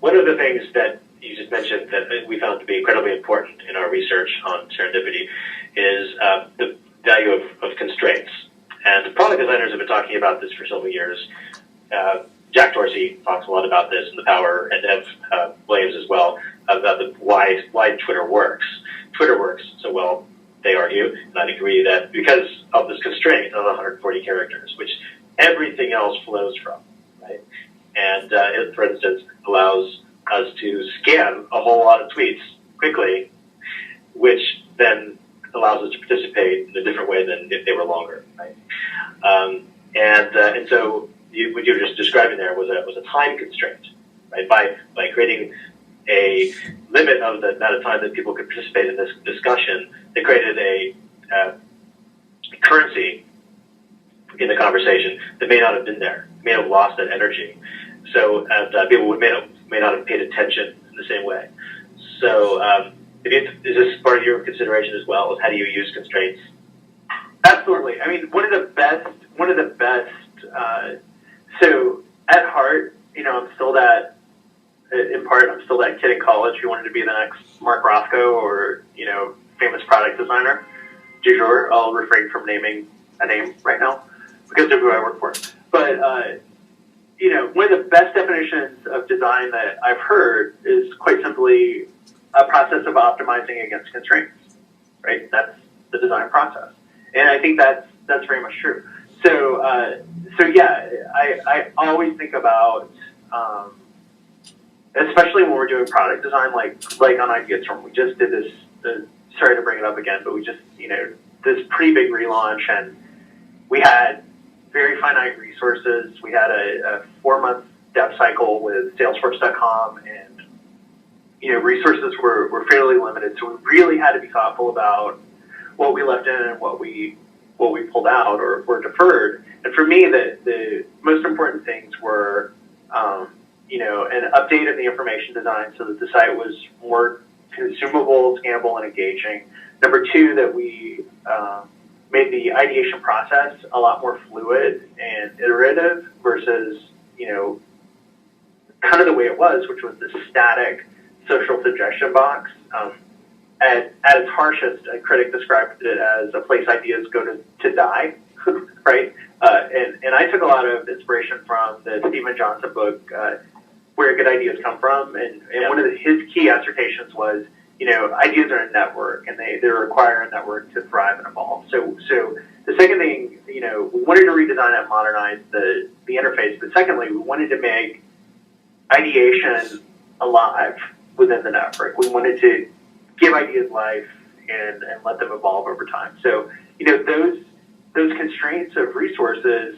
S3: One of the things that you just mentioned that we found to be incredibly important in our research on serendipity is the value of constraints. And the product designers have been talking about this for several years. Jack Dorsey talks a lot about this, and the power, and Ev Williams as well, about why Twitter works. Twitter works so well, they argue, and I'd agree that because of this constraint of 140 characters, which everything else flows from, right? And it, for instance, allows us to scan a whole lot of tweets quickly, which then allows us to participate in a different way than if they were longer, right? And so what you were just describing there was a time constraint, right? By creating a limit of the amount of time that people could participate in this discussion, they created a currency in the conversation that may not have been there, may have lost that energy. So people may not have paid attention in the same way. So is this part of your consideration as well? Is how do you use constraints?
S2: Absolutely. I mean, one of the best. So at heart, I'm still that. In part, I'm still that kid in college who wanted to be the next Mark Rothko or famous product designer. Du jour, I'll refrain from naming a name right now because of who I work for. But one of the best definitions of design that I've heard is quite simply a process of optimizing against constraints. Right? That's the design process, and I think that's very much true. So yeah, I always think about, especially when we're doing product design, like on IdeaStorm, we just did this. Sorry to bring it up again, but we just this pretty big relaunch, and we had very finite resources. We had a 4-month dev cycle with Salesforce.com, and resources were fairly limited. So we really had to be thoughtful about what we left in and what we pulled out or deferred. And for me, the most important things were, an update of the information design so that the site was more consumable, scannable, and engaging. Number two, that we made the ideation process a lot more fluid and iterative versus, kind of the way it was, which was this static social suggestion box. At its harshest, a critic described it as a place ideas go to die, right? And I took a lot of inspiration from the Stephen Johnston book, Where Good Ideas Come From. And one of his key assertions was, ideas are a network, and they require a network to thrive and evolve. So the second thing, we wanted to redesign and modernize the interface, but secondly, we wanted to make ideation alive within the network. We wanted to give ideas life and let them evolve over time. So, those constraints of resources,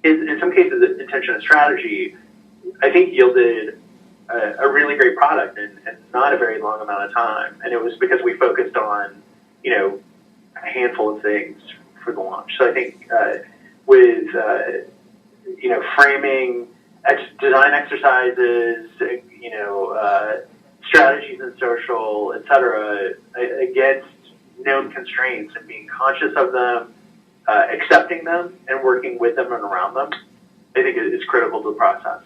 S2: in some cases, intention and strategy, I think yielded a really great product in not a very long amount of time. And it was because we focused on, a handful of things for the launch. So I think with, framing design exercises, strategies in social, et cetera, against known constraints and being conscious of them, accepting them, and working with them and around them, I think is critical to the process.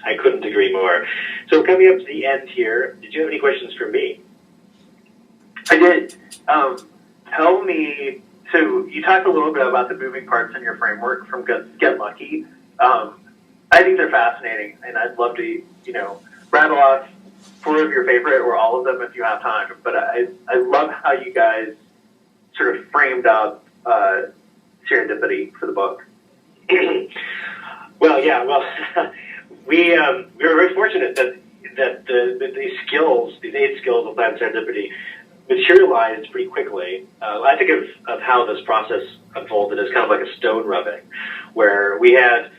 S3: I couldn't agree more. So we're coming up to the end here. Did you have any questions for me?
S2: I did. Tell me, so you talked a little bit about the moving parts in your framework from Get Lucky. I think they're fascinating, and I'd love to, rattle off 4 of your favorite or all of them if you have time. But I love how you guys sort of framed up serendipity for the book.
S3: Well, we were very fortunate that these skills, these 8 skills of planned serendipity, materialized pretty quickly. I think of how this process unfolded as kind of like a stone rubbing, where we had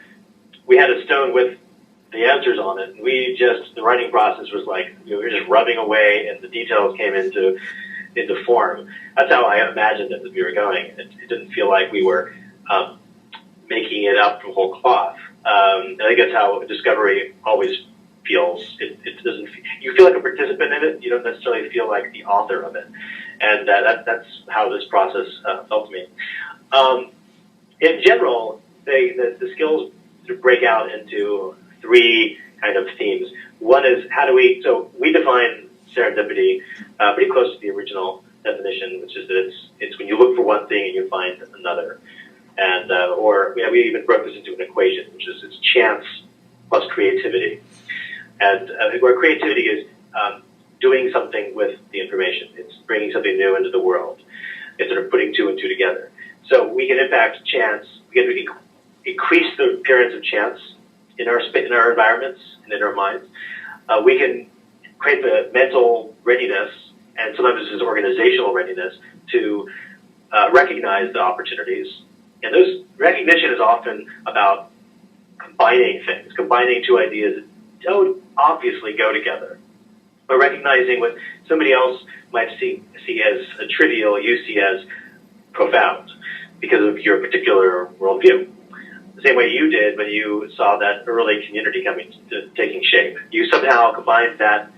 S3: a stone with the answers on it, and the writing process was like, we were just rubbing away, and the details came into form. That's how I imagined it as we were going. It didn't feel like we were making it up from whole cloth. I think that's how discovery always feels. It doesn't. You feel like a participant in it. You don't necessarily feel like the author of it, and that's how this process felt to me. In general, the skills break out into 3 kind of themes. One is so we define serendipity pretty close to the original definition, which is that it's when you look for one thing and you find another. And we even broke this into an equation, which is it's chance plus creativity. And where creativity is doing something with the information. It's bringing something new into the world. It's sort of putting 2 and 2 together. So we can impact chance. We can increase the appearance of chance in our environments and in our minds. We can create the mental readiness, and sometimes this is organizational readiness, to recognize the opportunities. And those recognition is often about combining things, combining 2 ideas that don't obviously go together, but recognizing what somebody else might see as a trivial, you see as profound because of your particular worldview. The same way you did when you saw that early community taking shape. You somehow combined that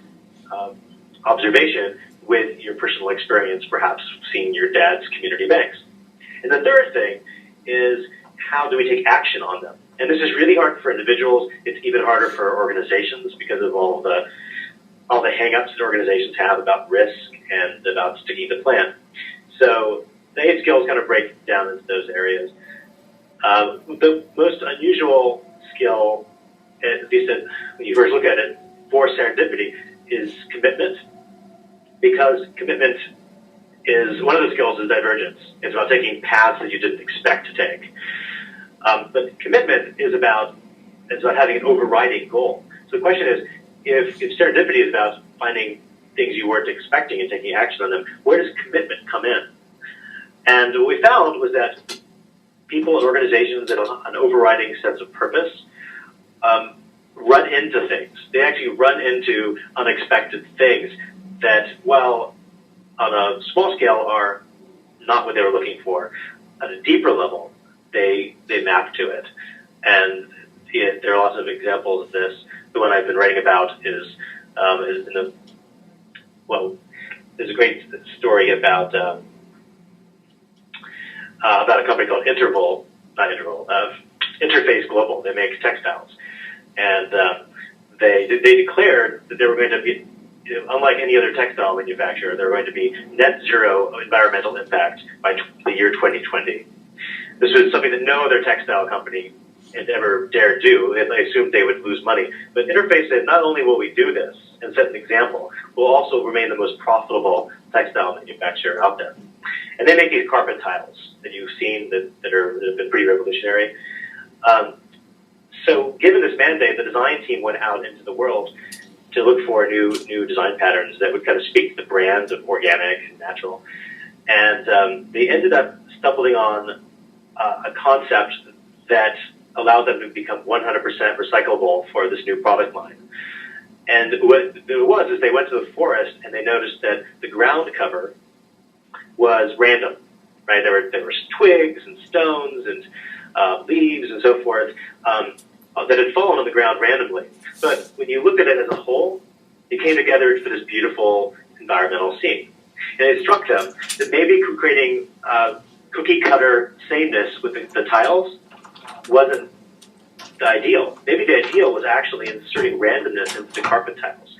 S3: observation with your personal experience, perhaps seeing your dad's community banks. And the third thing is, how do we take action on them? And this is really hard for individuals. It's even harder for organizations because of all the hang-ups that organizations have about risk and about sticking to plan. So the 8 skills kind of break down into those areas. The most unusual skill, at least when you first look at it, for serendipity is commitment, because commitment is one of the skills is divergence. It's about taking paths that you didn't expect to take. But commitment is about having an overriding goal. So the question is, if serendipity is about finding things you weren't expecting and taking action on them, where does commitment come in? And what we found was that people and organizations that have an overriding sense of purpose run into things. They actually run into unexpected things that, while on a small scale are not what they were looking for, at a deeper level, they map to it. And there are lots of examples of this. The one I've been writing about is there's a great story about a company called Interface Global. They make textiles. And they declared that they were going to be, unlike any other textile manufacturer, they were going to be net zero environmental impact by the year 2020. This was something that no other textile company had ever dared do. They assumed they would lose money. But Interface said, not only will we do this and set an example, we'll also remain the most profitable textile manufacturer out there. And they make these carpet tiles that you've seen that have been pretty revolutionary. So given this mandate, the design team went out into the world to look for new design patterns that would kind of speak to the brand of organic and natural. And they ended up stumbling on a concept that allowed them to become 100% recyclable for this new product line. And what it was is they went to the forest and they noticed that the ground cover was random, right? There were twigs and stones and leaves and so forth that had fallen on the ground randomly. But when you look at it as a whole, it came together for this beautiful environmental scene. And it struck them that maybe creating cookie cutter sameness with the tiles wasn't the ideal. Maybe the ideal was actually inserting randomness into the carpet tiles.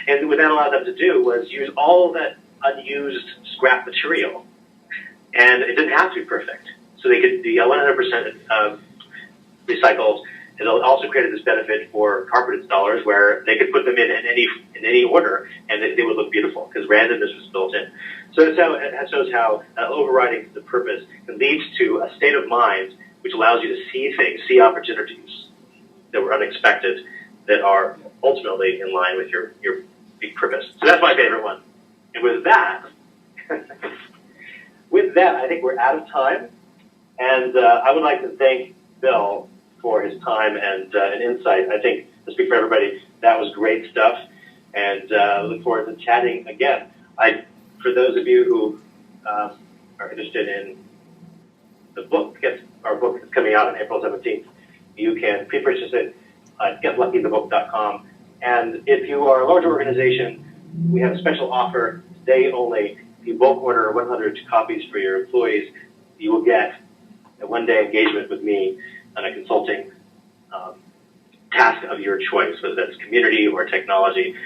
S3: And what that allowed them to do was use all that unused scrap material. And it didn't have to be perfect. So they could be 100% recycled. It also created this benefit for carpet installers where they could put them in any order and they would look beautiful because randomness was built in. So it shows how overriding the purpose leads to a state of mind which allows you to see things, see opportunities that were unexpected that are ultimately in line with your big purpose. So that's my favorite one. And with that, I think we're out of time. And I would like to thank Bill for his time and insight. I think, to speak for everybody, that was great stuff. And look forward to chatting again. For those of you who are interested in the book, our book is coming out on April 17th. You can pre-purchase it at getluckythebook.com. And if you are a larger organization, we have a special offer today only. If you bulk order 100 copies for your employees, you will get a one-day engagement with me on a consulting task of your choice, whether that's community or technology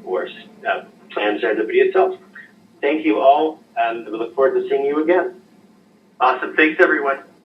S3: or planned serendipity itself. Thank you all, and we look forward to seeing you again.
S2: Awesome. Thanks, everyone.